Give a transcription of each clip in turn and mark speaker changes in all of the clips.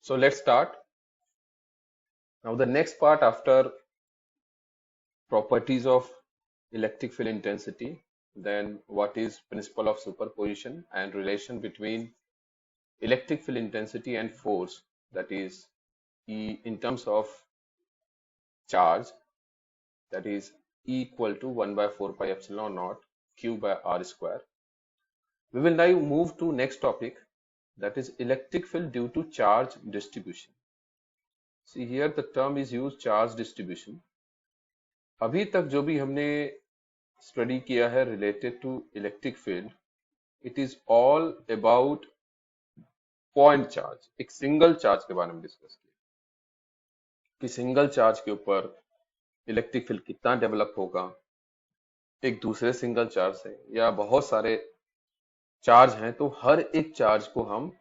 Speaker 1: So let's start. Now the next part after properties of electric field intensity, then what is principle of superposition and relation between electric field intensity and force, that is E in terms of charge, that is E equal to 1 by 4 pi epsilon naught Q by R square. We will now move to next topic, that is electric field due to charge distribution. See here the term is used charge distribution. अभी तक जो भी हमने study किया है related to electric field, it is all about point charge, एक single charge के बारे में डिस्कस किया कि सिंगल चार्ज के ऊपर इलेक्ट्रिक फील्ड कितना डेवलप होगा एक दूसरे सिंगल चार्ज से, या बहुत सारे चार्ज हैं तो हर एक चार्ज को हम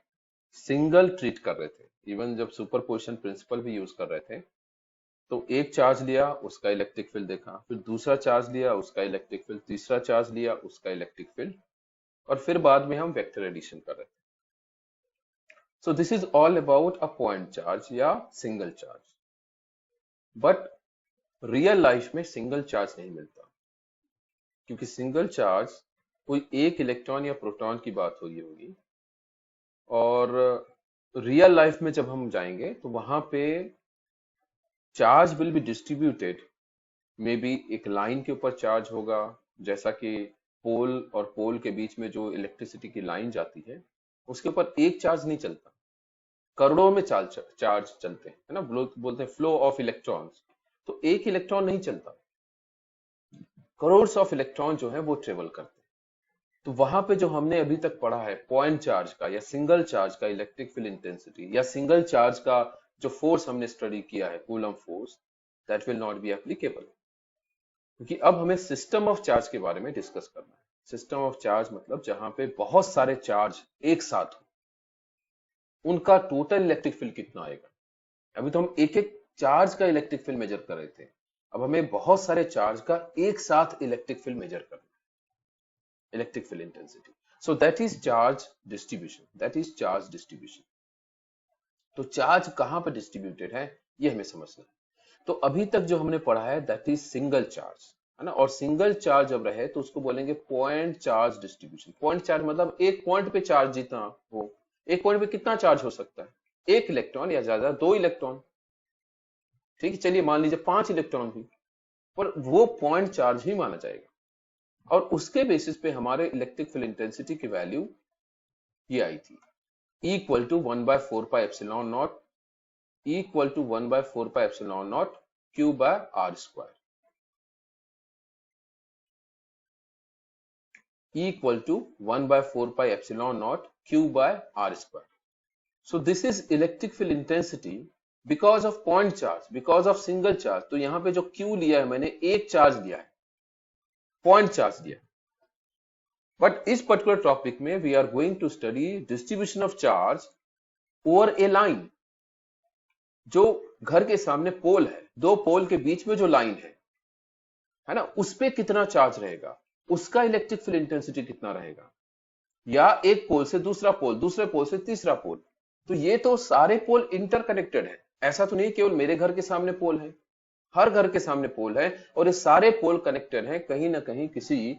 Speaker 1: सिंगल ट्रीट कर रहे थे। इवन जब सुपरपोजिशन प्रिंसिपल भी यूज कर रहे थे तो एक चार्ज लिया उसका इलेक्ट्रिक फील्ड देखा, फिर दूसरा चार्ज लिया उसका इलेक्ट्रिक फील्ड, तीसरा चार्ज लिया उसका इलेक्ट्रिक फील्ड, और फिर बाद में हम वेक्टर एडिशन कर रहे थे। So this is all about a point charge या single charge. But real life में सिंगल चार्ज नहीं मिलता, क्योंकि सिंगल चार्ज कोई एक इलेक्ट्रॉन या प्रोटॉन की बात हो रही होगी, और रियल लाइफ में जब हम जाएंगे तो वहां पे charge will be distributed, may be एक लाइन के ऊपर चार्ज होगा, जैसा कि पोल और पोल के बीच में जो इलेक्ट्रिसिटी की लाइन जाती है उसके ऊपर एक चार्ज नहीं चलता, करोड़ों में चार्ज चलते हैं, है ना, बोलते हैं फ्लो ऑफ इलेक्ट्रॉन्स। तो एक इलेक्ट्रॉन नहीं चलता, करोड़ ऑफ इलेक्ट्रॉन जो है वो ट्रेवल करते हैं। तो वहां पे जो हमने अभी तक पढ़ा है पॉइंट चार्ज का या सिंगल चार्ज का इलेक्ट्रिक फील्ड इंटेंसिटी, या सिंगल चार्ज का जो फोर्स हमने स्टडी किया है coulomb force, that will not be applicable, क्योंकि अब हमें सिस्टम ऑफ चार्ज के बारे में डिस्कस करना है। सिस्टम ऑफ चार्ज मतलब जहां पे बहुत सारे चार्ज एक साथ हो, उनका टोटल इलेक्ट्रिक फील्ड कितना आएगा। अभी तो हम एक एक चार्ज का इलेक्ट्रिक फील्ड मेजर कर रहे थे, अब हमें बहुत सारे चार्ज का एक साथ इलेक्ट्रिक फील्ड मेजर करना है, electric field intensity. So that is charge distribution, that is charge distribution. तो चार्ज कहां पर डिस्ट्रीब्यूटेड है ये हमें समझना है। तो अभी तक जो हमने पढ़ा है दैट इज सिंगल चार्ज, है ना, और सिंगल चार्ज जब रहे तो उसको बोलेंगे point charge distribution. Point charge मतलब एक पॉइंट पे चार्ज जितना हो। एक पॉइंट पे कितना चार्ज हो सकता है, एक इलेक्ट्रॉन या ज्यादा दो इलेक्ट्रॉन, ठीक है, चलिए मान लीजिए 5 इलेक्ट्रॉन भी, पर वो पॉइंट चार्ज ही माना जाएगा। और उसके बेसिस पे हमारे इलेक्ट्रिक फील्ड इंटेंसिटी की वैल्यू ये आई थी, equal to 1 by 4 pi epsilon naught, equal to 1 by 4 pi epsilon naught Q by R square, equal to 1 by 4 pi epsilon naught Q by R square. So this is electric field intensity because of point charge, because of single charge। तो यहां पे जो Q लिया है मैंने, एक charge लिया है, पॉइंट चार्ज लिया है। बट इस पर्टिकुलर टॉपिक में we are going to study distribution of charge over a line. जो घर के सामने पोल है, दो पोल के बीच में जो लाइन है ना, उस पे कितना चार्ज रहेगा, उसका इलेक्ट्रिक फील्ड इंटेंसिटी कितना रहेगा, या एक पोल से दूसरा पोल, दूसरे पोल से तीसरा पोल। तो ये तो सारे पोल इंटरकनेक्टेड है, ऐसा तो नहीं केवल मेरे घर के सामने पोल है, हर घर के सामने पोल है, और ये सारे पोल कनेक्टेड हैं कहीं ना कहीं किसी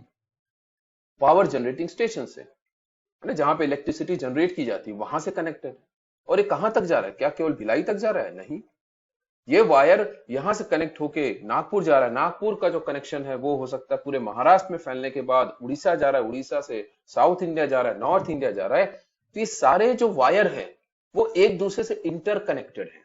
Speaker 1: पावर जनरेटिंग स्टेशन से, है ना, जहां पे इलेक्ट्रिसिटी जनरेट की जाती है वहां से कनेक्टेड है। और ये कहां तक जा रहा है, क्या केवल भिलाई तक जा रहा है, नहीं, ये वायर यहां से कनेक्ट होके नागपुर जा रहा है, नागपुर का जो कनेक्शन है वो हो सकता है पूरे महाराष्ट्र में फैलने के बाद उड़ीसा जा रहा है, उड़ीसा से साउथ इंडिया जा रहा है, नॉर्थ इंडिया जा रहा है। तो ये सारे जो वायर हैं वो एक दूसरे से इंटरकनेक्टेड है,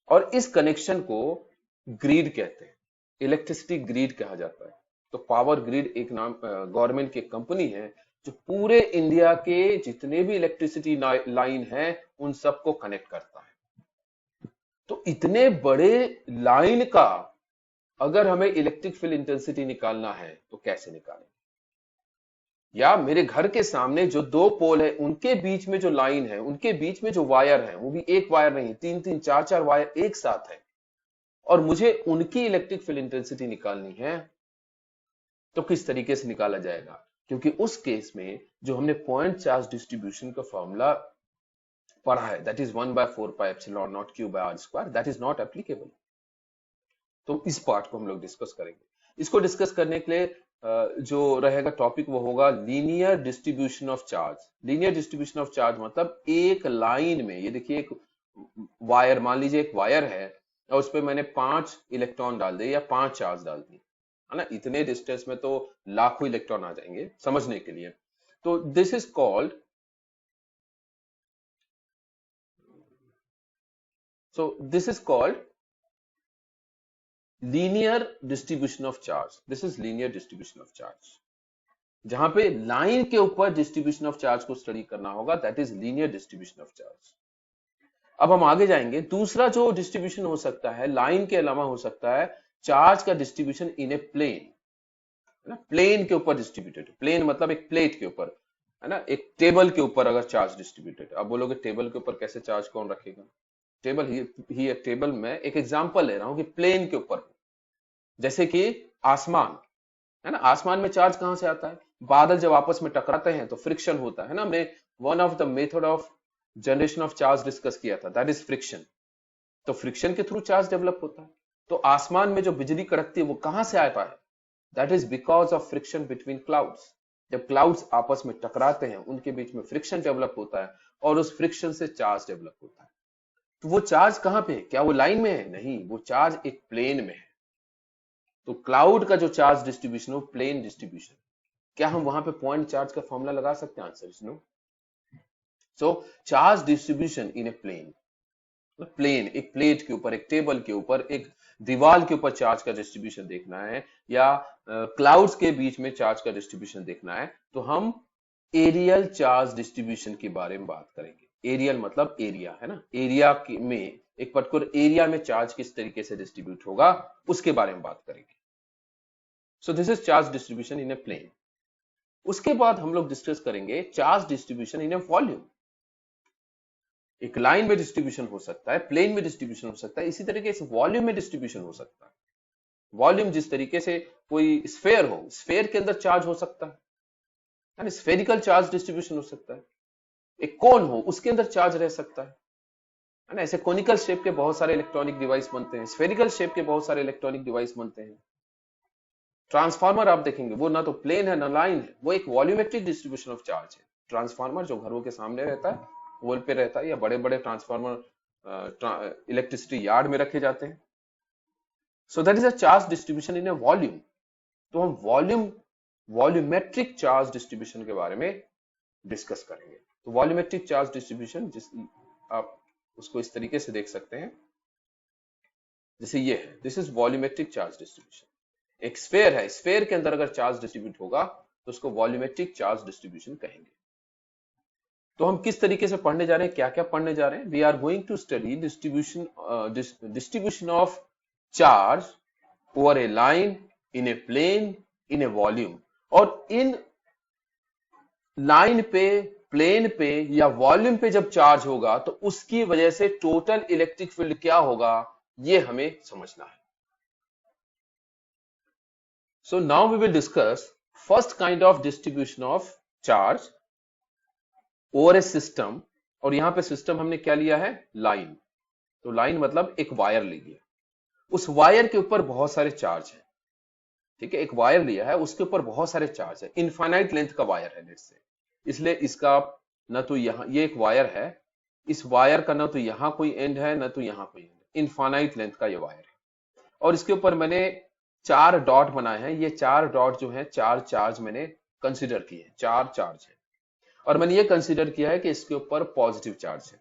Speaker 1: और इस कनेक्शन को ग्रिड कहते हैं, इलेक्ट्रिसिटी ग्रिड कहा जाता है। तो पावर ग्रिड एक नाम गवर्नमेंट की कंपनी है जो पूरे इंडिया के जितने भी इलेक्ट्रिसिटी लाइन है उन सबको कनेक्ट करता है। तो इतने बड़े लाइन का अगर हमें इलेक्ट्रिक फील्ड इंटेंसिटी निकालना है तो कैसे निकालें, या मेरे घर के सामने जो दो पोल है उनके बीच में जो लाइन है, उनके बीच में जो वायर है, वो भी एक वायर नहीं, तीन तीन चार चार वायर एक साथ है, और मुझे उनकी इलेक्ट्रिक फील्ड इंटेंसिटी निकालनी है, तो किस तरीके से निकाला जाएगा। क्योंकि उस केस में जो हमने पॉइंट चार्ज डिस्ट्रीब्यूशन का फॉर्मूला पढ़ा है, that is 1/4πε0 q by are square, that is not applicable. तो इस पार्ट को हम लोग डिस्कस करेंगे। इसको डिस्कस करने के लिए जो रहेगा टॉपिक वो होगा linear distribution of charge. Linear distribution of charge मतलब एक लाइन में, ये देखिए एक वायर, मान लीजिए एक वायर है और उस पर मैंने 5 इलेक्ट्रॉन डाल दिए या 5 चार्ज डाल दिए, है ना। इतने डिस्टेंस में तो लाखों इलेक्ट्रॉन आ जाएंगे समझने के लिए। तो this is called, this is called linear distribution of charge. This is linear distribution of charge. जहां पे लाइन के ऊपर डिस्ट्रीब्यूशन ऑफ चार्ज को स्टडी करना होगा, that is linear distribution of charge. अब हम आगे जाएंगे। दूसरा जो डिस्ट्रीब्यूशन हो सकता है लाइन के अलावा, हो सकता है चार्ज का डिस्ट्रीब्यूशन इन ए प्लेन, है ना। प्लेन के ऊपर डिस्ट्रीब्यूटेड, प्लेन मतलब एक प्लेट के ऊपर, है ना, एक टेबल के ऊपर अगर चार्ज डिस्ट्रीब्यूटेड। अब बोलोगे टेबल के ऊपर कैसे चार्ज कौन रखेगा? टेबल ही टेबल में एक एग्जांपल ले रहा हूं कि प्लेन के ऊपर, जैसे कि आसमान, है ना। आसमान में चार्ज कहां से आता है? बादल जब आपस में टकराते हैं तो फ्रिक्शन होता है ना। हमने one of the method of generation of charge discuss किया था, दैट इज फ्रिक्शन। तो फ्रिक्शन के थ्रू चार्ज डेवलप होता है। तो आसमान में जो बिजली कड़कती है वो कहां से आता है? That is because of friction between clouds. जब क्लाउड्स आपस में टकराते हैं उनके बीच में फ्रिक्शन डेवलप होता है और उस फ्रिक्शन से चार्ज डेवलप होता है। तो वो चार्ज कहां पे है? क्या वो लाइन में है? नहीं, वो चार्ज एक प्लेन में है। तो क्लाउड का जो चार्ज डिस्ट्रीब्यूशन हो प्लेन डिस्ट्रीब्यूशन। क्या हम वहां पे पॉइंट चार्ज का फॉर्मूला लगा सकते हैं? Answer is no. So charge distribution in a plane, plane एक प्लेट के ऊपर, एक टेबल के ऊपर, एक दीवार के ऊपर चार्ज का डिस्ट्रीब्यूशन देखना है, या क्लाउड्स के बीच में चार्ज का डिस्ट्रीब्यूशन देखना है, तो हम एरियल चार्ज डिस्ट्रीब्यूशन के बारे में बात करेंगे। एरियल मतलब एरिया, है ना। एरिया में एक पर्टिकुलर एरिया में चार्ज किस तरीके से डिस्ट्रीब्यूट होगा उसके बारे में बात करेंगे। So this is charge distribution in a plane. उसके बाद हम लोग डिस्कस करेंगे charge distribution in a volume. एक लाइन में डिस्ट्रीब्यूशन हो सकता है, प्लेन में डिस्ट्रीब्यूशन हो सकता है, इसी तरीके से वॉल्यूम में डिस्ट्रीब्यूशन हो सकता है। वॉल्यूम जिस तरीके से कोई स्फेयर हो, स्फेयर के अंदर चार्ज हो सकता है, स्फेरिकल चार्ज डिस्ट्रीब्यूशन हो सकता है। एक कोन हो उसके अंदर चार्ज रह सकता है ना। ऐसे कोनिकल शेप के बहुत सारे इलेक्ट्रॉनिक डिवाइस बनते हैं, स्फेरिकल शेप के बहुत सारे इलेक्ट्रॉनिक डिवाइस बनते हैं। ट्रांसफार्मर आप देखेंगे वो ना तो प्लेन है ना लाइन है, वो एक वॉल्यूमेट्रिक डिस्ट्रीब्यूशन ऑफ चार्ज है। ट्रांसफार्मर जो घरों के सामने रहता है, पोल पे रहता है, या बड़े बड़े ट्रांसफार्मर इलेक्ट्रिसिटी यार्ड में रखे जाते हैं। सो that is a charge distribution in a volume. तो हम वॉल्यूमेट्रिक चार्ज डिस्ट्रीब्यूशन के बारे में डिस्कस करेंगे। तो वॉल्यूमेट्रिक चार्ज डिस्ट्रीब्यूशन, जिस आप उसको इस तरीके से देख सकते हैं, जैसे ये है, this is volumetric charge distribution. एक स्फेयर है, स्फेयर के अंदर अगर चार्ज डिस्ट्रीब्यूट होगा तो उसको वॉल्यूमेट्रिक चार्ज डिस्ट्रीब्यूशन कहेंगे। तो हम किस तरीके से पढ़ने जा रहे हैं, क्या क्या पढ़ने जा रहे हैं? We are going to study distribution of charge over a line, in a plane, in a volume. और इन लाइन पे, प्लेन पे या वॉल्यूम पे जब चार्ज होगा तो उसकी वजह से टोटल इलेक्ट्रिक फील्ड क्या होगा, ये हमें समझना है। So now we will discuss first kind of distribution of charge over a system। और यहां पे सिस्टम हमने क्या लिया है? लाइन। तो लाइन मतलब एक वायर ले लिया, उस वायर के ऊपर बहुत सारे चार्ज है, ठीक है। एक वायर लिया है, उसके ऊपर बहुत सारे चार्ज है, इनफाइनाइट लेंथ का वायर है लेट्स से, इसलिए इसका ना तो यहां, ये एक वायर है, इस वायर का ना तो यहां कोई एंड है ना तो यहां कोई एंड, इनफाइनाइट लेंथ का ये वायर है। और इसके ऊपर मैंने 4 डॉट बनाए हैं। ये 4 डॉट जो है 4 चार्ज मैंने कंसीडर किए, 4 चार्ज है। और मैंने ये कंसीडर किया है कि इसके ऊपर पॉजिटिव चार्ज है,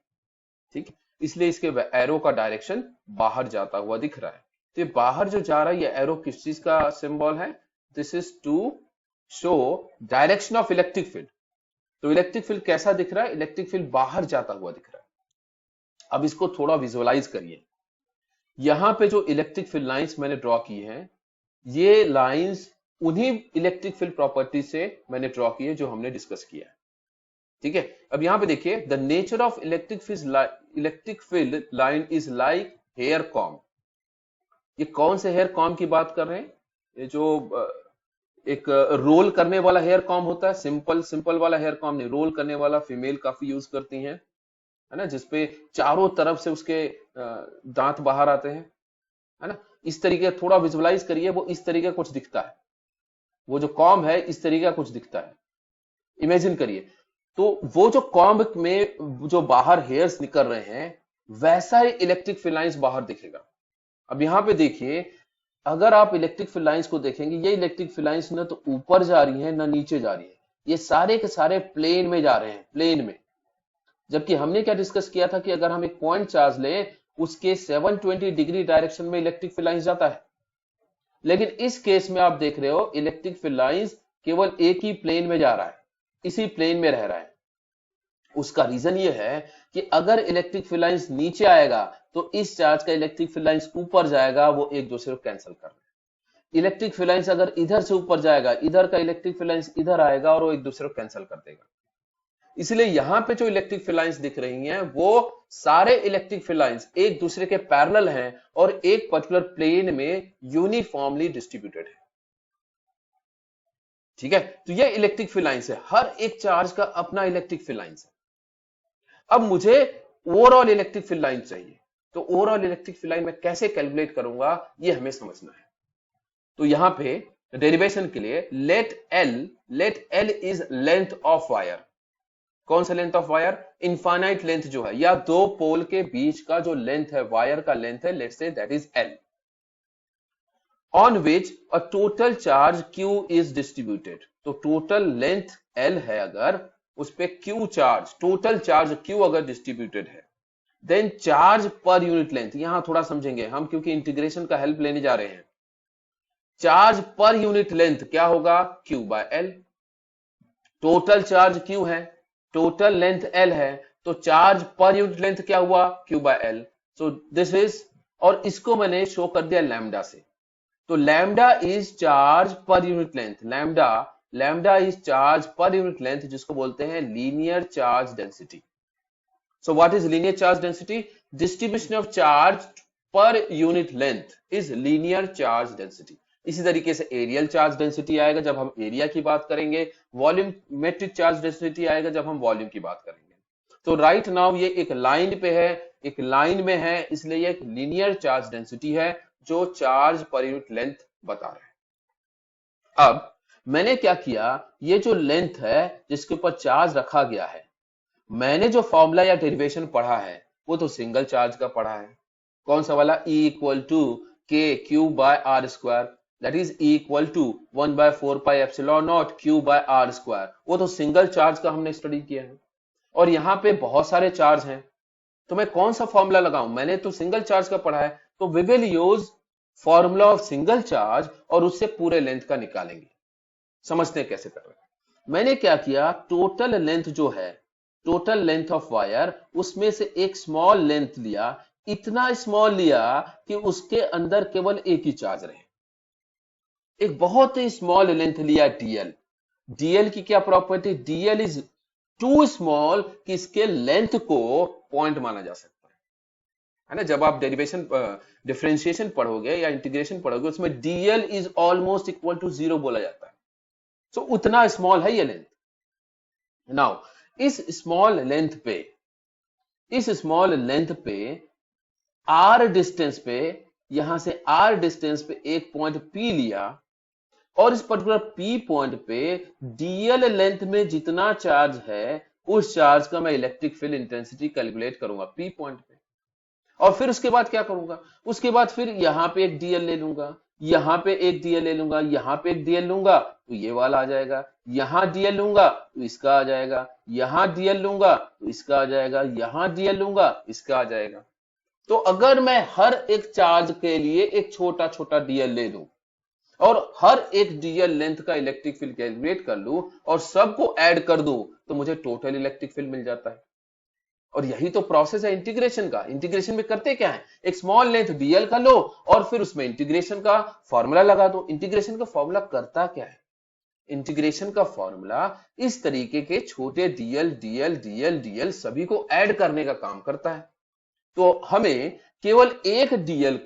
Speaker 1: ठीक। इसलिए इसके एरो का डायरेक्शन बाहर जाता हुआ दिख रहा है। तो ये बाहर जो जा रहा है, ये एरो किस चीज का सिंबल है? This is to show direction of electric field. तो इलेक्ट्रिक फील्ड कैसा दिख रहा है? इलेक्ट्रिक फील्ड बाहर जाता हुआ दिख रहा है। अब इसको थोड़ा विजुअलाइज करिए। यहां पे जो इलेक्ट्रिक फील्ड लाइंस मैंने ड्रॉ की हैं, ये लाइंस उन्हीं इलेक्ट्रिक फील्ड प्रॉपर्टी से मैंने ड्रॉ की है जो हमने डिस्कस किया है, ठीक है। अब यहां पे देखिए, the nature of electric field line is like hair comb. ये कौन से हेयर कॉम की बात कर रहे हैं? ये जो एक रोल करने वाला हेयर कॉम होता है, सिंपल वाला हेयर कॉम नहीं, रोल करने वाला फीमेल काफी यूज करती हैं, है ना, जिसपे चारों तरफ से उसके दांत बाहर आते हैं, है ना, इस तरीके थोड़ा विजुअलाइज करिए, वो इस तरीके कुछ दिखता है, वो जो कॉम्ब है इस तरीके का कुछ दिखता है, इमेजिन करिए। तो वो जो कॉम्ब में जो बाहर हेयर्स निकल रहे हैं वैसा ही इलेक्ट्रिक फील्ड लाइंस बाहर दिखेगा। अब यहां पे देखिए, अगर आप इलेक्ट्रिक फील्ड लाइंस को देखेंगे, ये इलेक्ट्रिक फील्ड लाइंस ना तो ऊपर जा रही है ना नीचे जा रही है, ये सारे के सारे प्लेन में जा रहे हैं, प्लेन में। जबकि हमने क्या डिस्कस किया था कि अगर हम एक पॉइंट चार्ज लें उसके 720 डिग्री डायरेक्शन में इलेक्ट्रिक फील्ड लाइंस जाता है, लेकिन इस केस में आप देख रहे हो इलेक्ट्रिक फील्ड लाइंस केवल एक ही प्लेन में जा रहा है, इसी प्लेन में रह रहा है। उसका रीजन ये है कि अगर इलेक्ट्रिक फील्ड लाइंस नीचे आएगा तो इस चार्ज का इलेक्ट्रिक फील्ड लाइंस ऊपर जाएगा, वो एक दूसरे को कैंसिल कर रहे हैं। इलेक्ट्रिक फील्ड लाइंस अगर इधर से ऊपर जाएगा, इधर का इलेक्ट्रिक फील्ड लाइंस इधर आएगा और वो एक दूसरे को कैंसिल कर देगा। इसलिए यहां पे जो इलेक्ट्रिक फील्ड लाइंस दिख रही हैं वो सारे इलेक्ट्रिक फील्ड लाइंस एक दूसरे के पैरेलल हैं और एक पर्टिकुलर प्लेन में यूनिफॉर्मली डिस्ट्रीब्यूटेड है। ठीक है, तो ये इलेक्ट्रिक फील्ड लाइंस है, हर एक चार्ज का अपना इलेक्ट्रिक फील्ड लाइंस है। अब मुझे ओवरऑल इलेक्ट्रिक फील्ड लाइन चाहिए, तो ओवरऑल इलेक्ट्रिक फील्ड लाइन मैं कैसे कैलकुलेट करूंगा ये हमें समझना है। तो यहां पे डेरिवेशन के लिए let L is length of wire. कौन सा length of wire? Infinite length जो है, या दो पोल के बीच का जो लेंथ है, वायर का लेंथ है, let's say that is L, on which a total charge Q is distributed. तो टोटल लेंथ एल है, अगर उस पे Q charge, total charge Q अगर डिस्ट्रीब्यूटेड है, then charge per unit length, यहां थोड़ा समझेंगे हम क्योंकि इंटीग्रेशन का हेल्प लेने जा रहे हैं। चार्ज पर यूनिट लेंथ क्या होगा? Q by L. Total charge Q है, टोटल लेंथ एल है, तो चार्ज पर यूनिट लेंथ क्या हुआ? Q by L. So this is, और इसको मैंने शो कर दिया लैम्डा से। तो lambda is charge per unit length, lambda is charge per unit length, जिसको बोलते हैं linear charge density. So what is linear charge density? Distribution of charge per unit length is linear charge density. इसी तरीके से aerial charge density आएगा जब हम area की बात करेंगे, वॉल्यूमेट्रिक चार्ज डेंसिटी आएगा जब हम वॉल्यूम की बात करेंगे। तो राइट नाउ ये एक लाइन पे है, एक लाइन में है, इसलिए ये एक लीनियर चार्ज डेंसिटी है जो चार्ज पर यूनिट लेंथ बता रहा है। अब मैंने क्या किया, ये जो लेंथ है जिसके ऊपर चार्ज रखा गया है, मैंने जो फॉर्मूला या डेरिवेशन पढ़ा है वो तो सिंगल चार्ज का पढ़ा है। कौन सा वाला? E equal to K Q by are square, that is E equal to 1/4 pi epsilon naught Q by are square. वो तो सिंगल चार्ज का हमने स्टडी किया है, और यहाँ पे बहुत सारे चार्ज हैं, तो मैं कौन सा फॉर्मूला लगाऊं? मैंने तो सिंगल चार्ज का पढ़ा है, तो we will use formula of single charge और उससे पूरे लेंथ का निकालेंगे। समझते हैं कैसे कर रहे हैं। मैंने क्या किया, टोटल लेंथ जो है, टोटल लेंथ ऑफ वायर, उसमें से एक स्मॉल लेंथ लिया, इतना स्मॉल लिया कि उसके अंदर केवल एक ही चार्ज रहे। एक बहुत ही स्मॉल लेंथ लिया डीएल। डीएल की क्या property? DL is too small कि इसके लेंथ को पॉइंट माना जा सकता है ना। जब आप डेरिवेशन डिफरेंशिएशन पढ़ोगे या इंटीग्रेशन पढ़ोगे, उसमें DL is almost equal to 0 बोला जाता है। सो उतना स्मॉल है ये लेंथ। नाउ इस स्मॉल लेंथ पे आर डिस्टेंस पे, यहां से आर डिस्टेंस पे एक पॉइंट पी लिया, और इस पर्टिकुलर पी पॉइंट पे डीएल लेंथ में जितना चार्ज है उस चार्ज का मैं इलेक्ट्रिक फील्ड इंटेंसिटी कैलकुलेट करूंगा पी पॉइंट पे। और फिर उसके बाद क्या करूंगा? उसके बाद फिर यहां पे एक डीएल ले लूंगा, यहां पे एक डीएल ले लूंगा, यहां पे एक डीएल लूंगा तो ये वाला आ जाएगा, यहां डीएल लूंगा तो इसका आ जाएगा, यहां डीएल लूंगा तो इसका आ जाएगा, यहां डीएल लूंगा इसका आ जाएगा। तो अगर मैं हर एक चार्ज के लिए एक छोटा छोटा डीएल ले लूं और हर एक डीएल लेंथ का इलेक्ट्रिक फील्ड कैलकुलेट कर लूं और सबको ऐड कर दूं, तो मुझे टोटल इलेक्ट्रिक फील्ड मिल जाता है। और यही तो प्रोसेस है इंटीग्रेशन का। इंटीग्रेशन में करते क्या है, एक स्मॉल लेंथ डीएल का लो और फिर उसमें इंटीग्रेशन का फॉर्मूला लगा दो। इंटीग्रेशन का फॉर्मूला करता क्या है? इंटीग्रेशन का फॉर्मूला इस तरीके के छोटे डीएल डीएल डीएल डीएल सभी को ऐड करने का काम करता है। तो हमें केवल एक डीएल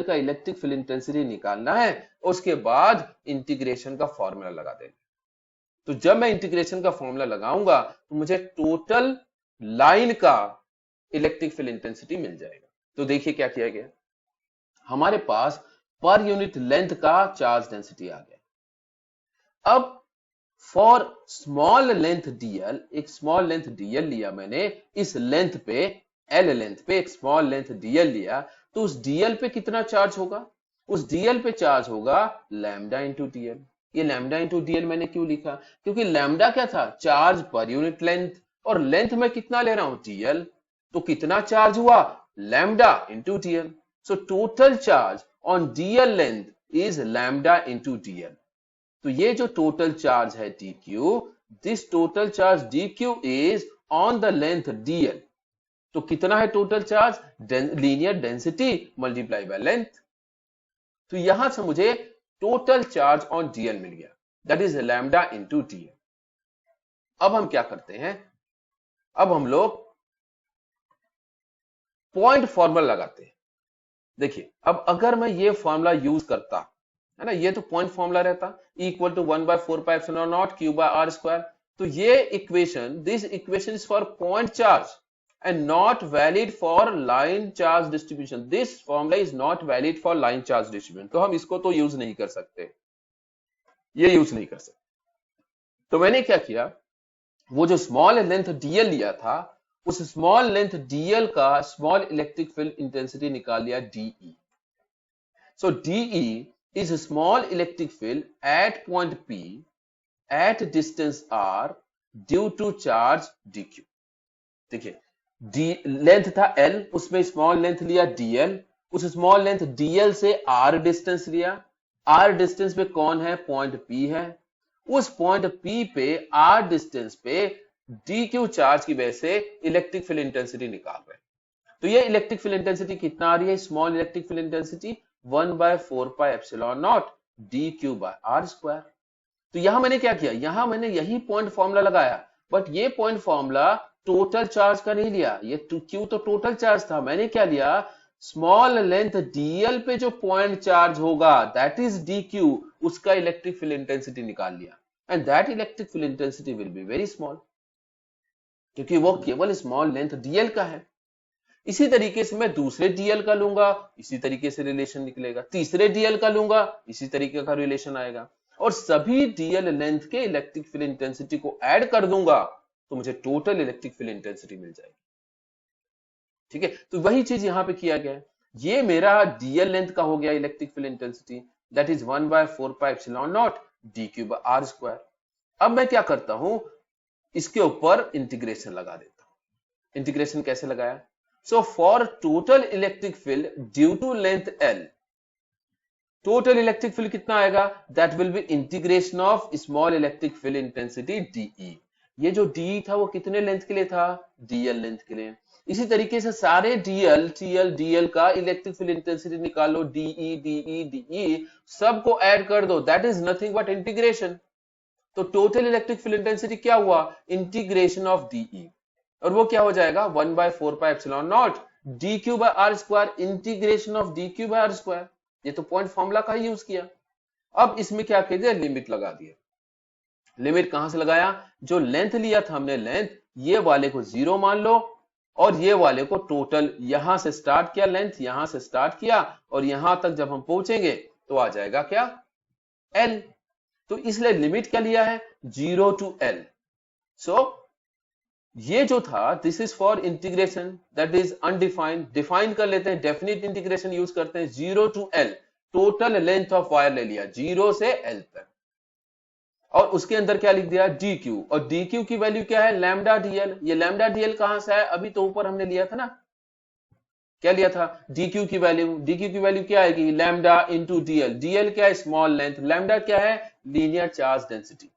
Speaker 1: का इलेक्ट्रिक फील्ड इंटेंसिटी निकालना है, उसके बाद इंटीग्रेशन का फॉर्मूला लगा देना। तो जब मैं इंटीग्रेशन का फॉर्मूला लगाऊंगा तो मुझे टोटल लाइन का इलेक्ट्रिक फील्ड इंटेंसिटी मिल जाएगा। तो देखिए क्या किया गया, हमारे पास पर यूनिट लेंथ का चार्ज डेंसिटी आ गया। अब फॉर स्मॉल लेंथ डीएल, एक स्मॉल लेंथ डीएल लिया मैंने, इस लेंथ पे एल लेंथ पे एक स्मॉल लेंथ डीएल लिया, तो उस डीएल पे कितना चार्ज होगा, उस डीएल पे चार्ज होगा लैम्डा इंटू डीएल। ये लैम्डा इंटू डीएल मैंने क्यों लिखा, क्योंकि लैम्डा क्या था, चार्ज पर यूनिट लेंथ, और लेंथ में कितना ले रहा हूं, डीएल, तो कितना चार्ज हुआ, lambda into DL. So total charge on DL length is lambda into DL. तो ये जो टोटल चार्ज है dq, this total charge dq is on the length dl। तो कितना है total charge, linear density multiply by length. तो यहां से मुझे टोटल चार्ज ऑन dl मिल गया, that is lambda into dl। अब हम क्या करते हैं, अब हम लोग पॉइंट फॉर्मूला लगाते हैं। देखिए अब अगर मैं ये फॉर्मूला यूज करता है ना, ये तो पॉइंट फॉर्मूला रहता, इक्वल टू 1/4πε0 q/r²। तो ये equation, this equation is for point charge and not valid for line charge distribution. This formula is not valid for line charge distribution. तो हम इसको तो यूज नहीं कर सकते, ये यूज नहीं कर सकते। तो मैंने क्या किया, वो जो स्मॉल लेंथ डीएल लिया था, उस स्मॉल लेंथ डीएल का स्मॉल इलेक्ट्रिक फील्ड इंटेंसिटी निकाल लिया DE. So DE is small electric field at point P at distance R due to charge DQ. देखिए डी लेंथ था एल, उसमें स्मॉल लेंथ लिया डीएल, उस स्मॉल लेंथ डीएल से R distance लिया, R distance पे कौन है, पॉइंट पी है, उस पॉइंट पी पे आर डिस्टेंस पे डी क्यू चार्ज की वजह से इलेक्ट्रिक फील्ड इंटेंसिटी निकाल रहे हैं। तो ये इलेक्ट्रिक फील्ड इंटेंसिटी कितना आ रही है, small electric field intensity 1/4πε0 dq/r²। तो यहां मैंने क्या किया, यहां मैंने यही पॉइंट फॉर्मूला लगाया, बट ये पॉइंट फॉर्मूला टोटल चार्ज का नहीं लिया, ये क्यू तो टोटल चार्ज था। मैंने क्या लिया, स्मॉल लेंथ डीएल पे जो पॉइंट चार्ज होगा दैट इज डीक्यू, उसका इलेक्ट्रिक फील्ड इंटेंसिटी निकाल लिया, and that electric field intensity will be very small, क्योंकि वो केवल स्मॉल लेंथ डीएल का है। इसी तरीके से मैं दूसरे डीएल का लूंगा, इसी तरीके से रिलेशन निकलेगा, तीसरे डीएल का लूंगा, इसी तरीके का रिलेशन आएगा, और सभी डीएल लेंथ के इलेक्ट्रिक फील्ड इंटेंसिटी को ऐड कर दूंगा तो मुझे टोटल इलेक्ट्रिक फील्ड इंटेंसिटी मिल जाएगी। ठीक है, तो वही चीज यहां पे किया गया है। ये मेरा डीएल लेंथ का हो गया electric field intensity, that is 1/4πε0 dq/r²। अब मैं क्या करता हूं, इसके ऊपर इंटीग्रेशन लगा देता हूं। इंटीग्रेशन कैसे लगाया, so for total electric field due to length L, total electric field कितना आएगा, that will be integration of small electric field intensity DE. ये जो डी था वो कितने लेंथ के लिए था, डीएल लेंथ के लिए। इसी तरीके से सारे डीएल टीएल डीएल का इलेक्ट्रिक फील्ड इंटेंसिटी निकाल लो, डीई डीई डीई सबको ऐड कर दो, that is nothing but integration. तो टोटल इलेक्ट्रिक फील्ड इंटेंसिटी क्या हुआ, इंटीग्रेशन ऑफ डीई, और वो क्या हो जाएगा 1/4πε0 dq/r², इंटीग्रेशन ऑफ dq/r²। ये तो पॉइंट फॉर्मूला का ही यूज किया। अब इसमें क्या कर दिया, लिमिट लगा दिया। लिमिट कहां से लगाया, जो लेंथ लिया था हमने लेंथ, ये वाले को 0 मान लो, और ये वाले को टोटल, यहां से स्टार्ट किया लेंथ, यहां से स्टार्ट किया, और यहां तक जब हम पहुंचेंगे तो आ जाएगा क्या, एल। तो इसलिए लिमिट क्या लिया है, 0 to l। सो ये जो था, this is for integration that is undefined, define कर लेते हैं, डेफिनेट इंटीग्रेशन यूज करते हैं, 0 to l, total length of wire ले लिया 0 से l तक, और उसके अंदर क्या लिख दिया, dq, और dq की वैल्यू क्या है, लैम्डा dl। ये लैम्डा dl कहां से है, अभी तो ऊपर हमने लिया था ना, क्या लिया था, dq की वैल्यू क्या आएगी, लैम्डा इंटू dl। dl क्या है, स्मॉल लेंथ, लैम्डा क्या है, लीनियर चार्ज डेंसिटी।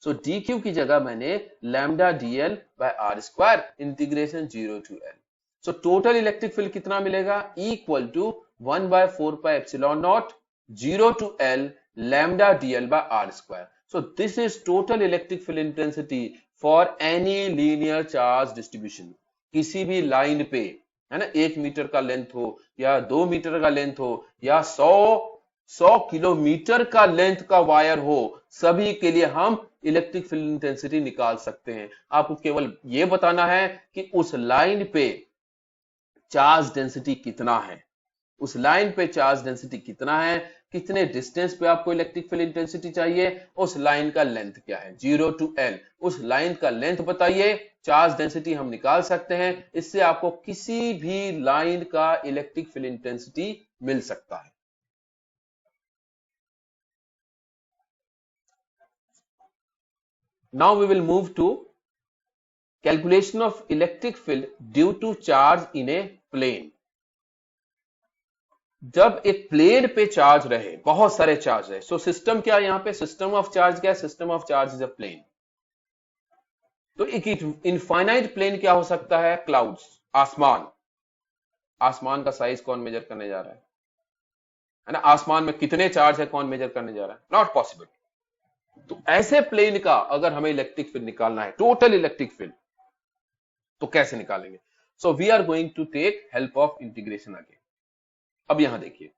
Speaker 1: सो dq की जगह मैंने lambda dl/r², integration 0 to l। So total electric field कितना मिलेगा, equal to 1/4πε0 0 to l lambda dl/r²। So this is total electric field intensity for any linear charge distribution। किसी भी line पे, है ना, 1 मीटर का लेंथ हो या 2 मीटर का लेंथ हो या 100 किलोमीटर का लेंथ का वायर हो, सभी के लिए हम इलेक्ट्रिक फील्ड इंटेंसिटी निकाल सकते हैं। आपको केवल ये बताना है कि उस लाइन पे चार्ज डेंसिटी कितना है, उस लाइन पे चार्ज डेंसिटी कितना है, कितने डिस्टेंस पे आपको इलेक्ट्रिक फील्ड इंटेंसिटी चाहिए, उस लाइन का लेंथ क्या है, 0 to L, उस लाइन का लेंथ बताइए, चार्ज डेंसिटी हम निकाल सकते हैं। इससे आपको किसी भी लाइन का इलेक्ट्रिक फील्ड इंटेंसिटी मिल सकता है। Now we will move to calculation of electric field due to charge in a plane. जब एक प्लेन पे चार्ज रहे, बहुत सारे चार्ज है, सो सिस्टम क्या है, यहां पे सिस्टम ऑफ चार्ज क्या है, system of charge is a plane. तो एक इनफाइनाइट प्लेन क्या हो सकता है, क्लाउड्स, आसमान। आसमान का साइज कौन मेजर करने जा रहा है ना, आसमान में कितने चार्ज है कौन मेजर करने जा रहा है, नॉट पॉसिबल। तो ऐसे प्लेन का अगर हमें इलेक्ट्रिक फील्ड निकालना है, टोटल इलेक्ट्रिक फील्ड, तो कैसे निकालेंगे। So we are going to take help of integration again. अब यहां देखिए,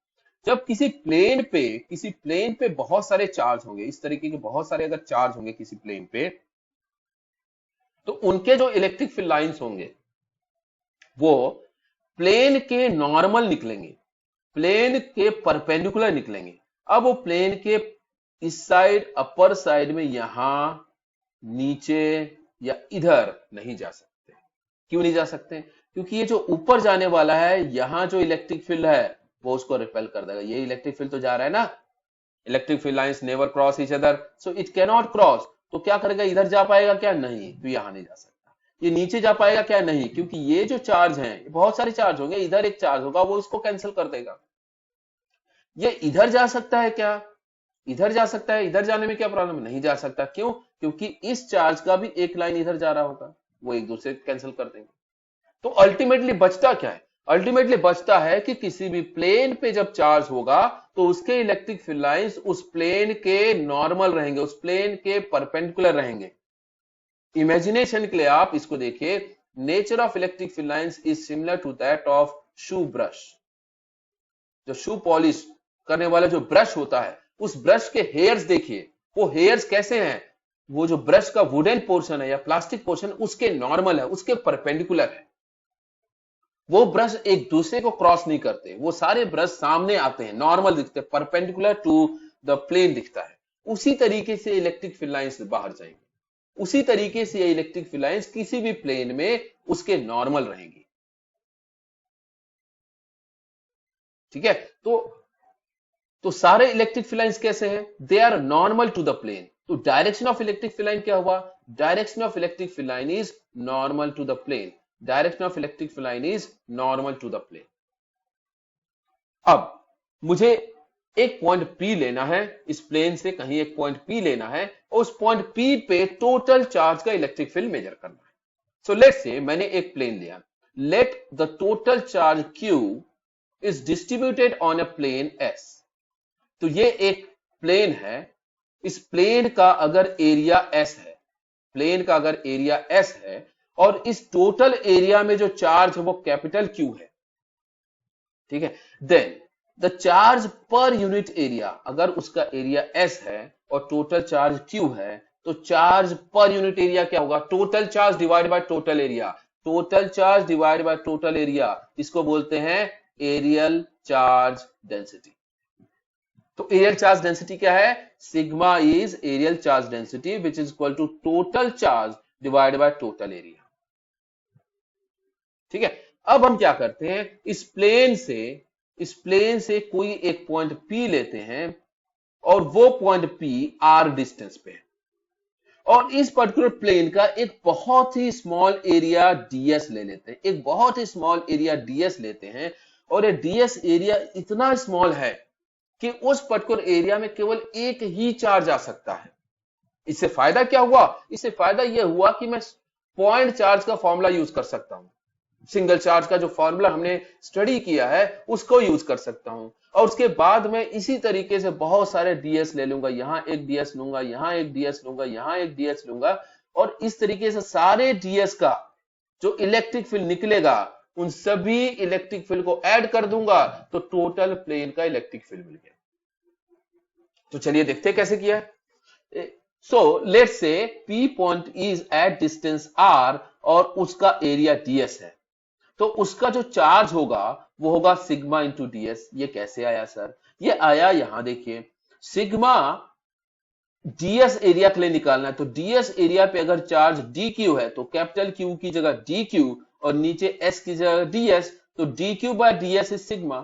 Speaker 1: जब किसी प्लेन पे बहुत सारे चार्ज होंगे, इस तरीके के बहुत सारे अगर चार्ज होंगे किसी प्लेन पे, तो उनके जो इलेक्ट्रिक फील्ड लाइंस होंगे वो प्लेन के नॉर्मल निकलेंगे, प्लेन के परपेंडिकुलर निकलेंगे। अब वो प्लेन के इस साइड, अपर साइड में यहां, नीचे या इधर नहीं जा सकते। क्यों नहीं जा सकते, क्योंकि ये जो ऊपर जाने वाला है, यहां जो इलेक्ट्रिक फील्ड है वो उसको रिपेल कर देगा। ये इलेक्ट्रिक फील्ड तो जा रहा है ना, electric field lines never cross each other, so it can not cross. तो क्या करेगा, इधर जा पाएगा क्या, नहीं, तो यहां नहीं जा सकता। ये नीचे जा पाएगा क्या, नहीं, क्योंकि ये जो चार्ज हैं, बहुत सारे चार्ज होंगे, इधर एक चार्ज होगा वो इसको कैंसिल कर देगा। ये इधर जा सकता है क्या, इधर जा सकता है, इधर जाने में क्या प्रॉब्लम, नहीं जा सकता। क्यों, क्योंकि इस चार्ज का भी एक लाइन इधर जा रहा होगा, वो एक दूसरे कैंसिल कर देंगे। तो अल्टीमेटली बचता क्या है, अल्टीमेटली बचता है कि किसी भी प्लेन पे जब चार्ज होगा तो उसके इलेक्ट्रिक फील्ड लाइंस उस प्लेन के नॉर्मल रहेंगे, उस प्लेन के परपेंडिकुलर रहेंगे। इमेजिनेशन के लिए आप इसको देखिए, nature of electric field lines is similar to that of shoe brush. जो शू पॉलिश करने वाला जो ब्रश होता है, उस ब्रश के हेयर्स देखिए, वो हेयर्स कैसे हैं, वो जो ब्रश का वुडन पोर्शन है या प्लास्टिक पोर्शन उसके नॉर्मल है, उसके परपेंडिकुलर है। वो ब्रश एक दूसरे को क्रॉस नहीं करते, वो सारे ब्रश सामने आते हैं, नॉर्मल दिखते हैं, परपेंडिकुलर टू द प्लेन दिखता है। उसी तरीके से इलेक्ट्रिक फील्ड लाइंस बाहर जाएंगे, उसी तरीके से ये इलेक्ट्रिक फील्ड लाइंस किसी भी प्लेन में उसके नॉर्मल रहेंगी। ठीक है, तो सारे इलेक्ट्रिक फील्ड लाइंस कैसे हैं, they are normal to the plane. तो direction of electric field line क्या हुआ, direction of electric field line is normal to the plane, direction of electric field line is normal to the plane. अब मुझे एक point P लेना है, इस plane से कहीं एक पॉइंट P लेना है, और उस पॉइंट P पे टोटल चार्ज का इलेक्ट्रिक फील्ड मेजर करना है। सो लेट्स से मैंने एक प्लेन लिया, let the total charge Q is distributed on a plane S। तो ये एक प्लेन है, इस प्लेन का अगर एरिया S है, प्लेन का अगर एरिया S है, और इस टोटल एरिया में जो चार्ज है वो कैपिटल Q है, ठीक है, then the charge per unit area, अगर उसका एरिया S है और टोटल चार्ज Q है, तो चार्ज पर यूनिट एरिया क्या होगा, total charge divide by total area, total charge divide by total area, इसको बोलते हैं एरियल चार्ज डेंसिटी। तो एरियल चार्ज डेंसिटी क्या है, sigma is areal charge density which is equal to total charge divide by total area. ठीक है, अब हम क्या करते हैं, इस प्लेन से कोई एक पॉइंट P लेते हैं, और वो पॉइंट P r डिस्टेंस पे है, और इस पर्टिकुलर प्लेन का एक बहुत ही स्मॉल एरिया ds ले लेते हैं, एक बहुत ही स्मॉल एरिया ds लेते हैं, और ये ds एरिया इतना स्मॉल है कि उस पर्टिकुलर एरिया में केवल एक ही चार्ज आ सकता है। इससे फायदा क्या हुआ, इससे फायदा यह हुआ कि मैं पॉइंट चार्ज का फॉर्मूला यूज कर सकता हूं, सिंगल चार्ज का जो फॉर्मूला हमने स्टडी किया है उसको यूज कर सकता हूं, और उसके बाद मैं इसी तरीके से बहुत सारे ds ले लूंगा, यहां एक ds लूंगा, यहां एक ds लूंगा, यहां एक ds लूंगा, और इस तरीके से सारे ds का जो इलेक्ट्रिक फील्ड निकलेगा उन सभी इलेक्ट्रिक फील्ड को ऐड कर दूंगा, तो टोटल प्लेन का इलेक्ट्रिक फील्ड मिल गया। तो चलिए देखते हैं कैसे किया है। सो लेट्स से P point is eight distance R और उसका एरिया ds है, तो उसका जो चार्ज होगा वो होगा सिग्मा इंटू ds। ये कैसे आया सर? ये आया, यहां देखिए, सिग्मा ds एरिया के लिए निकालना है, तो ds एरिया पे अगर चार्ज dq है तो कैपिटल Q की जगह dq और नीचे s की जगह ds, तो dq बाय ds इज सिग्मा।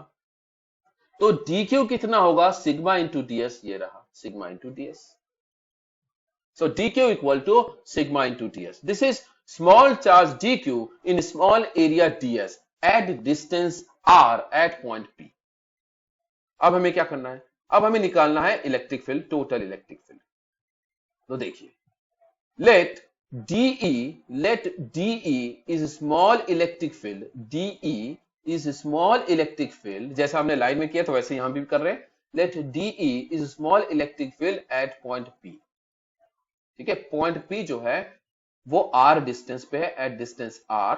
Speaker 1: तो dq कितना होगा? सिग्मा इंटू ds, ये रहा sigma into ds। So dq equal to sigma into ds. This is small charge dq in small area ds at distance r at point P. अब हमें क्या करना है? अब हमें निकालना है electric field, total electric field. तो देखिए, let DE is small electric field, DE is small electric field, जैसा हमने लाइन में किया तो वैसे यहां भी कर रहे हैं। Let DE is small electric field at point P. ठीक है, पॉइंट P जो है वो r डिस्टेंस पे है, at distance r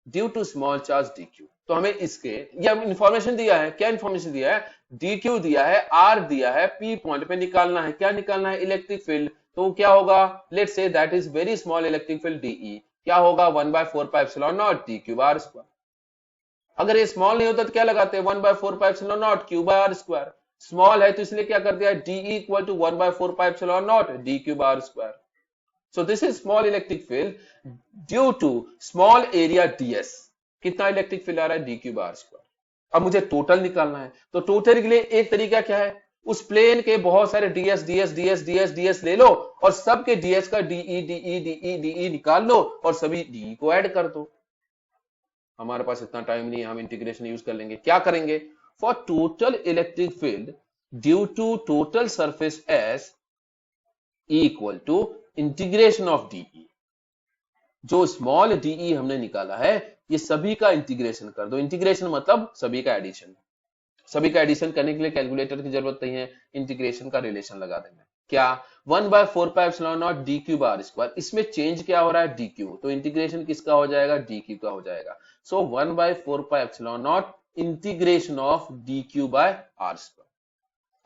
Speaker 1: due to small charge dq। तो हमें इसके ये इंफॉर्मेशन दिया है, क्या इंफॉर्मेशन दिया है? dq दिया है, r दिया है, P पॉइंट पे निकालना है, क्या निकालना है? Electric field. तो क्या होगा? Let's say that is very small electric field DE, क्या होगा? 1/4πε0 d³r²। अगर ये स्मॉल नहीं होता तो क्या लगाते हैं? 1/4πε0 q/r²। स्मॉल है तो इसलिए क्या कर दिया? DE equal to 1/4πε0 d³r²। So this is small electric field due to small area ds। कितना इलेक्ट्रिक फील्ड आ रहा है? d³r²। अब मुझे टोटल निकालना है, तो टोटल के लिए एक तरीका क्या है? उस प्लेन के बहुत सारे ds ले लो और सबके ds का de निकाल लो और सभी de को ऐड कर दो। हमारे पास इतना टाइम नहीं है, हम इंटीग्रेशन यूज कर लेंगे। क्या करेंगे? For total electric field due to total surface S equal to integration of DE। जो स्मॉल DE हमने निकाला है ये सभी का इंटीग्रेशन कर दो। इंटीग्रेशन मतलब सभी का एडिशन। सभी का एडिशन करने के लिए कैलकुलेटर की जरूरत नहीं है, इंटीग्रेशन का रिलेशन लगा देना। क्या? 1/4πε0 d³r²। इसमें चेंज क्या हो रहा है? dq, तो इंटीग्रेशन किसका हो जाएगा? dq का हो जाएगा। सो 1/4πε0 इंटीग्रेशन ऑफ dq/r²।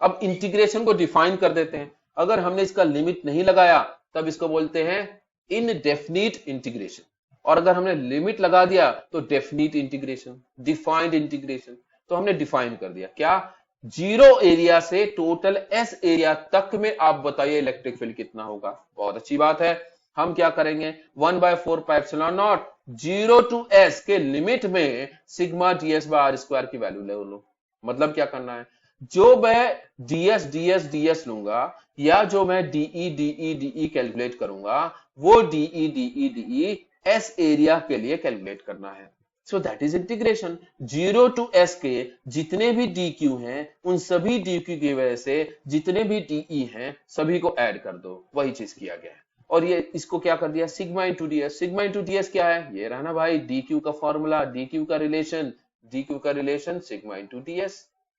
Speaker 1: अब इंटीग्रेशन को डिफाइन कर देते हैं। अगर हमने इसका लिमिट नहीं लगाया तब इसको बोलते हैं इनडेफिनिट इंटीग्रेशन, और अगर हमने लिमिट लगा दिया तो डेफिनिट इंटीग्रेशन, डिफाइंड इंटीग्रेशन। तो हमने डिफाइन कर दिया क्या? जीरो एरिया से टोटल एस एरिया तक में आप बताइए इलेक्ट्रिक फील्ड कितना होगा। बहुत अच्छी बात है, हम क्या करेंगे? 1/4πε0 0 टू एस के लिमिट में सिग्मा ds/r² की वैल्यू ले लो। मतलब क्या करना है? जो मैं ds लूंगा या जो मैं de कैलकुलेट करूंगा वो de एस एरिया के लिए कैलकुलेट करना है। So that is integration. 0 to S के जितने भी dq हैं उन सभी dq की वजह से जितने भी de हैं सभी को ऐड कर दो। वही चीज किया गया है और ये इसको क्या कर दिया? Sigma into ds। Sigma into ds क्या है? ये रहा ना भाई, dq का फॉर्मूला, dq का relation sigma into ds।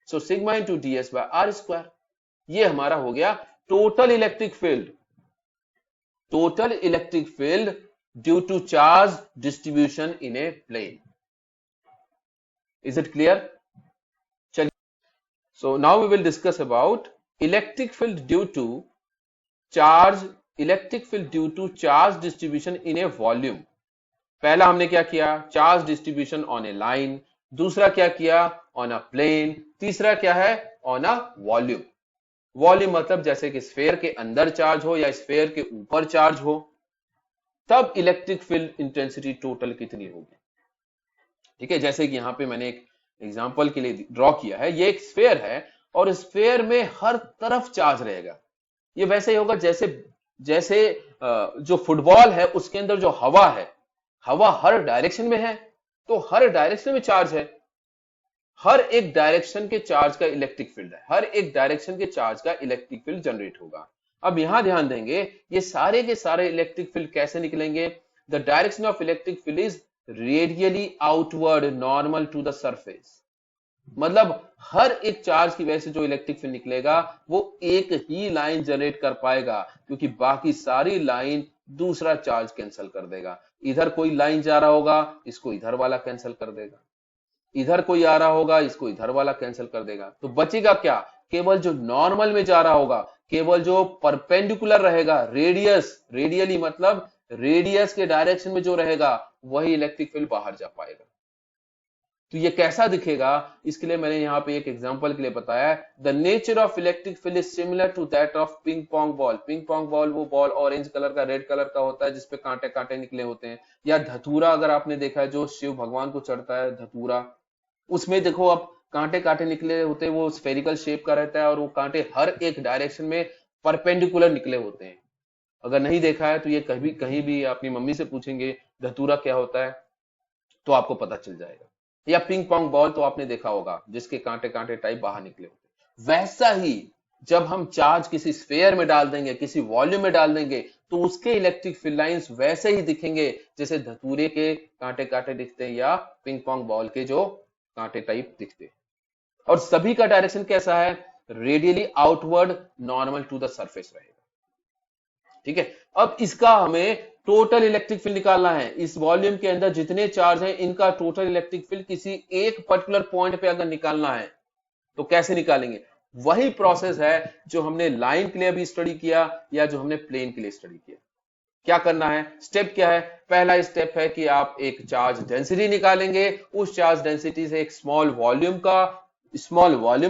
Speaker 1: So sigma into ds/r²। ये हमारा हो गया total electric field. Total electric field due to charge distribution in a plane. Is it clear? चलिए, so now we will discuss about electric field due to charge distribution in a volume. पहला हमने क्या किया? Charge distribution on a line. दूसरा क्या किया? On a plane. तीसरा क्या है? On a volume. वॉल्यूम मतलब जैसे कि स्फेयर के अंदर चार्ज हो या स्फेयर के ऊपर चार्ज हो, तब इलेक्ट्रिक फील्ड इंटेंसिटी टोटल कितनी होगी। ठीक है, जैसे कि यहां पे मैंने एक एग्जांपल के लिए ड्रॉ किया है। ये एक स्फेयर है और स्फेयर में हर तरफ चार्ज रहेगा। ये वैसे ही होगा जैसे जो फुटबॉल है उसके अंदर जो हवा है, हवा हर डायरेक्शन में है तो हर डायरेक्शन में चार्ज है। हर एक डायरेक्शन के चार्ज का इलेक्ट्रिक फील्ड है, हर एक डायरेक्शन के चार्ज का इलेक्ट्रिक फील्ड जनरेट होगा। अब यहां ध्यान देंगे, ये सारे के सारे इलेक्ट्रिक फील्ड कैसे निकलेंगे? The direction of electric field is radially outward normal to the surface. मतलब हर एक चार्ज की वजह से जो इलेक्ट्रिक फील्ड निकलेगा वो एक ही लाइन जनरेट कर पाएगा, क्योंकि बाकी सारी लाइन दूसरा चार्ज कैंसिल कर देगा। इधर कोई लाइन जा रहा होगा, इसको इधर वाला कैंसिल कर देगा, इधर कोई आ रहा होगा, इसको इधर वाला कैंसिल कर देगा। तो बचेगा क्या? केवल जो नॉर्मल में जा रहा होगा केवल जो परपेंडिकुलर रहेगा, रेडियली मतलब रेडियस के डायरेक्शन में जो रहेगा वही इलेक्ट्रिक फील्ड बाहर जा पाएगा। तो ये कैसा दिखेगा, इसके लिए मैंने यहाँ पे एक एग्जांपल के लिए बताया। The nature of electric field is similar to that of ping pong ball. Ping pong ball वो बॉल ऑरेंज कलर का, रेड कलर का होता है जिसपे कांटे कांटे निकले होते हैं। या धतूरा अगर आपने देखा है जो शिव भगवान को चढ़ता है धतूरा, उसमें देखो आप कांटे कांटे निकले होते हैं, वो स्फेरिकल शेप का रहता है और वो कांटे हर एक डायरेक्शन में परपेंडिकुलर निकले होते हैं। अगर नहीं देखा है तो ये कभी कहीं भी अपनी मम्मी से पूछेंगे धतूरा क्या होता है तो आपको पता चल जाएगा। या पिंग पोंग बॉल तो आपने देखा होगा जिसके कांटे कांटे टाइप बाहर निकले होते। वैसा ही जब हम चार्ज किसी स्फेयर में डाल देंगे, किसी वॉल्यूम में डाल देंगे, तो उसके इलेक्ट्रिक फील्ड लाइंस वैसे ही दिखेंगे जैसे धतूरे के कांटे कांटे दिखते हैं या पिंग पोंग बॉल के जो कांटे टाइप दिखते हैं। और सभी का डायरेक्शन कैसा है, radially outward normal to the surface रहेगा। ठीक है, अब इसका हमें टोटल इलेक्ट्रिक फील्ड निकालना है। इस वॉल्यूम के अंदर जितने चार्ज हैं इनका टोटल इलेक्ट्रिक फील्ड किसी एक पर्टिकुलर पॉइंट पे अगर निकालना है तो कैसे निकालेंगे? वही प्रोसेस है जो हमने लाइन के लिए भी स्टडी किया या जो हमने प्लेन के लिए स्टडी किया। क्या करना है, स्टेप क्या है? पहला स्टेप है कि आप एक चार्ज डेंसिटी निकालेंगे, उस चार्ज डेंसिटी से एक स्मॉल वॉल्यूम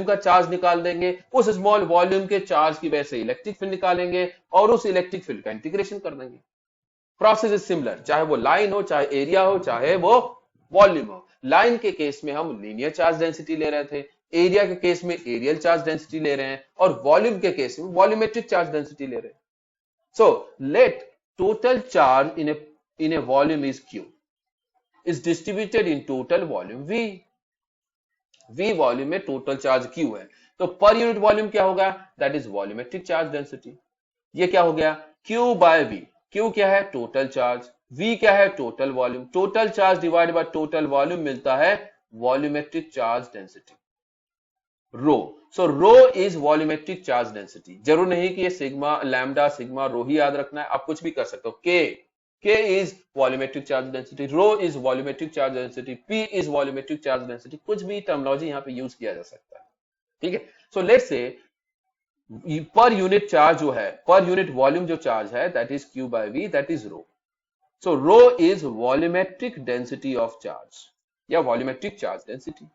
Speaker 1: का चार्ज निकाल देंगे, उस स्मॉल वॉल्यूम के चार्ज की वजह से इलेक्ट्रिक फील्ड निकालेंगे और उस इलेक्ट्रिक फील्ड का इंटीग्रेशन कर देंगे। प्रोसेस इज सिमिलर, चाहे वो लाइन हो, चाहे एरिया हो, चाहे वो वॉल्यूम हो। लाइन के केस में हम लीनियर चार्ज डेंसिटी ले रहे थे, एरिया के केस में एरियल चार्ज डेंसिटी ले रहे हैं और वॉल्यूम के केस में वॉल्यूमेट्रिक चार्ज डेंसिटी ले रहे हैं। So let total charge in a volume is Q is distributed in total volume V। V volume में टोटल चार्ज Q है, तो पर यूनिट वॉल्यूम क्या होगा? That is volumetric charge density. ये क्या हो गया? Q bye V। Q क्या है? Total charge. V क्या है? Total volume. Total charge divide by total volume मिलता है volumetric charge density, rho. So rho is volumetric charge density. जरूर नहीं कि ये सिग्मा लैम्डा सिग्मा रो ही याद रखना है, आप कुछ भी कर सकते हो। K is volumetric charge density, rho is volumetric charge density, P is volumetric charge density, कुछ भी टर्मिनोलॉजी यहाँ पे यूज किया जा सकता है। ठीक है, सो लेट्स से पर यूनिट चार्ज जो है, पर यूनिट वॉल्यूम जो चार्ज है that is Q by V, that is rho. So rho is volumetric density of charge या वॉल्यूमेट्रिक चार्ज डेंसिटी।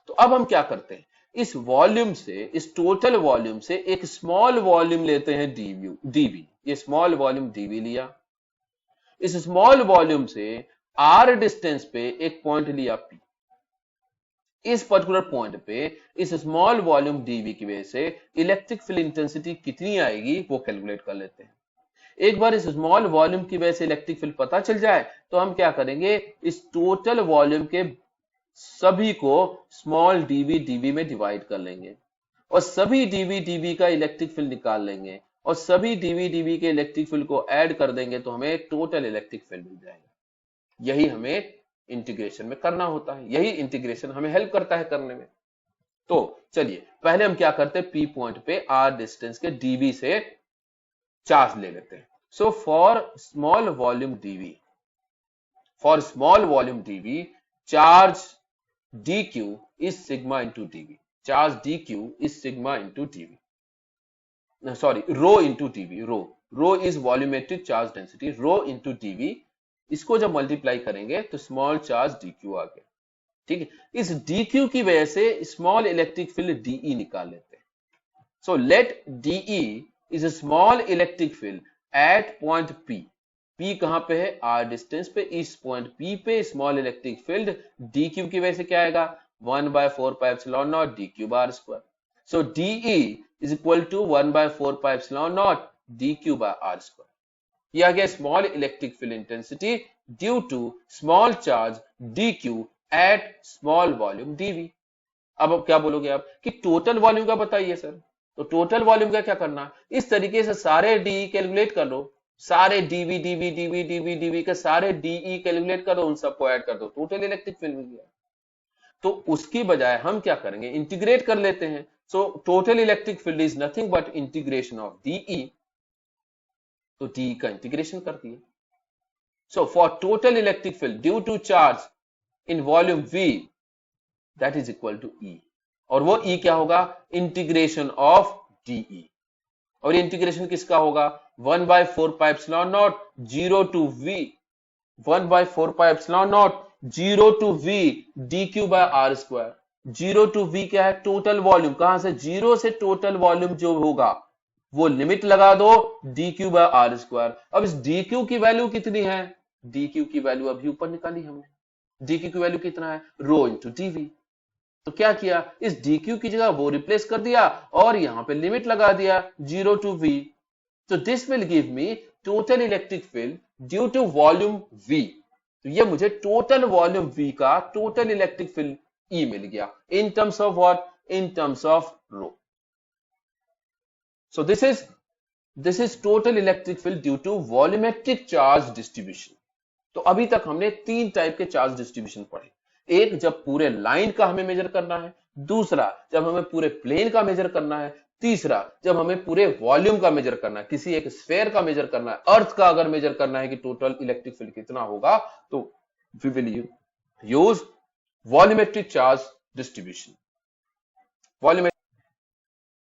Speaker 1: तो अब हम क्या करते हैं, इस वॉल्यूम से, इस टोटल वॉल्यूम से एक स्मॉल वॉल्यूम लेते हैं dV। ये स्मॉल वॉल्यूम dV लिया, इस स्मॉल वॉल्यूम से r डिस्टेंस पे एक पॉइंट लिया P। इस पर्टिकुलर पॉइंट पे इस स्मॉल वॉल्यूम dV की वजह से इलेक्ट्रिक फील्ड इंटेंसिटी कितनी आएगी वो कैलकुलेट कर लेते हैं। एक बार इस स्मॉल वॉल्यूम की वजह से इलेक्ट्रिक फील्ड पता चल जाए तो हम क्या करेंगे, इस टोटल वॉल्यूम के सभी को स्मॉल dV में डिवाइड कर लेंगे और सभी dV का इलेक्ट्रिक फील्ड निकाल लेंगे और सभी dV के इलेक्ट्रिक फील्ड को ऐड कर देंगे तो हमें टोटल इलेक्ट्रिक फील्ड मिल जाएगा। यही हमें इंटीग्रेशन में करना होता है, यही इंटीग्रेशन हमें हेल्प करता है करने में। तो चलिए पहले हम क्या करते हैं, P पॉइंट पे r डिस्टेंस के dV से चार्ज ले लेते हैं। So for small volume dV, charge dq is sigma into dV। Charge dq is sigma into dV, sorry rho into dV। Rho is volumetric charge density, rho into dV। इसको जब multiply करेंगे तो small charge dq आ गया। ठीक है, इस dq की वजह से स्मॉल इलेक्ट्रिक फील्ड dE निकाल लेते हैं। So let dE is small electric field at point P। P कहां पे है? r डिस्टेंस पे। इस पॉइंट P पे स्मॉल इलेक्ट्रिक फील्ड dq की वजह से क्या आएगा? 1/4πε0 dq bar square. So dE is equal to 1/4πε0 dq by r square। यह आ गया small electric field intensity due to small charge dq at small volume dV। अब क्या बोलोगे आप कि टोटल वॉल्यूम का बताइए सर, तो टोटल वॉल्यूम का क्या करना? इस तरीके से सारे DE कैलकुलेट कर लो, सारे dV के सारे DE कैलकुलेट कर दो, उन सबको ऐड कर दो, टोटल इलेक्ट्रिक फील्ड मिल गया। तो उसकी बजाय हम क्या करेंगे, इंटीग्रेट कर लेते हैं। So total electric field is nothing but integration of dE, तो DE का इंटीग्रेशन कर दिए। So for total electric field due to charge in volume V, that is equal to E, और वो E क्या होगा? Integration of dE। और integration किसका होगा 1/4πε0 0 to v 1/4πε0 0 to v dq/r²। 0 to v क्या है टोटल वॉल्यूम, कहां से 0 से टोटल वॉल्यूम जो होगा वो लिमिट लगा दो dq/r²। अब इस dq की वैल्यू कितनी है, dq की वैल्यू अभी ऊपर निकाली हमने, dq की वैल्यू कितना है रो इंटू dv। तो क्या किया इस dq की जगह वो रिप्लेस कर दिया और यहां पे लिमिट लगा दिया 0 to v। तो this will give me total electric field due to volume v। तो ये मुझे टोटल वॉल्यूम v का टोटल इलेक्ट्रिक फील्ड E मिल गया in terms of what, in terms of rho। So this is total electric field due to volumetric charge distribution। तो अभी तक हमने तीन टाइप के चार्ज डिस्ट्रीब्यूशन पढ़े, एक जब पूरे लाइन का हमें मेजर करना है, दूसरा जब हमें पूरे प्लेन का मेजर करना है, तीसरा जब हमें पूरे वॉल्यूम का मेजर करना है, किसी एक स्फेयर का मेजर करना है, अर्थ का अगर मेजर करना है कि टोटल इलेक्ट्रिक फील्ड कितना होगा तो we will use volumetric charge distribution. Volumetric